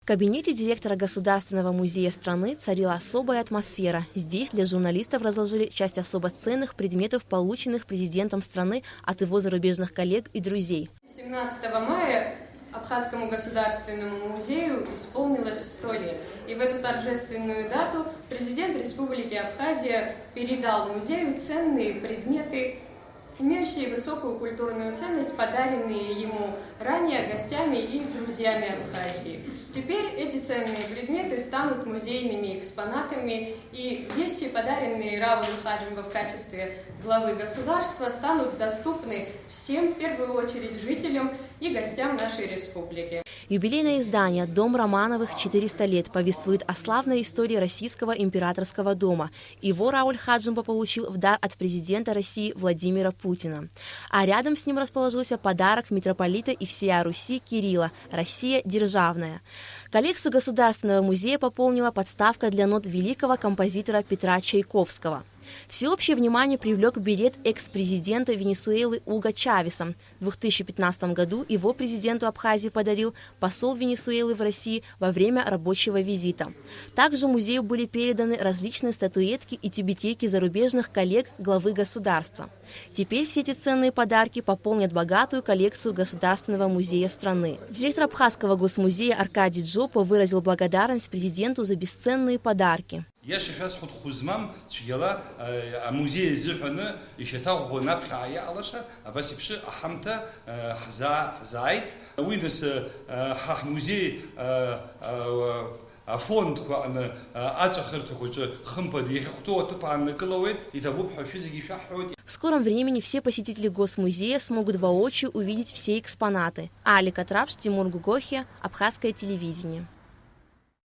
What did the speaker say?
В кабинете директора Государственного музея страны царила особая атмосфера. Здесь для журналистов разложили часть особо ценных предметов, полученных президентом страны от его зарубежных коллег и друзей. 17 мая Абхазскому государственному музею исполнилось 100 лет. И в эту торжественную дату президент Республики Абхазия передал музею ценные предметы, имеющие высокую культурную ценность, подаренные ему ранее гостями и друзьями Абхазии. Теперь эти ценные предметы станут музейными экспонатами, и вещи, подаренные Раулю Хаджимба в качестве главы государства, станут доступны всем, в первую очередь, жителям и гостям нашей республики. Юбилейное издание «Дом Романовых 400 лет» повествует о славной истории российского императорского дома. Его Рауль Хаджимба получил в дар от президента России Владимира Путина. А рядом с ним расположился подарок митрополита и всея Руси Кирилла «Россия державная». Коллекцию Государственного музея пополнила подставка для нот великого композитора Петра Чайковского. Всеобщее внимание привлек берет экс-президента Венесуэлы Уго Чавеса. В 2015 году его президенту Абхазии подарил посол Венесуэлы в России во время рабочего визита. Также музею были переданы различные статуэтки и тюбетейки зарубежных коллег главы государства. Теперь все эти ценные подарки пополнят богатую коллекцию Государственного музея страны. Директор Абхазского госмузея Аркадий Джопо выразил благодарность президенту за бесценные подарки. Я сейчас ход хузмам цвела музей зюхана и считал гонап хая алаша, а вас и пши ахамта хзайт. Уйнес хах музей фонд кван ацахрт куча хмпади хто тпан кловет и табу физики шахрот. В скором времени все посетители Госмузея смогут воочию увидеть все экспонаты. Алика Трапш, Тимур Гугохи, Абхазское телевидение.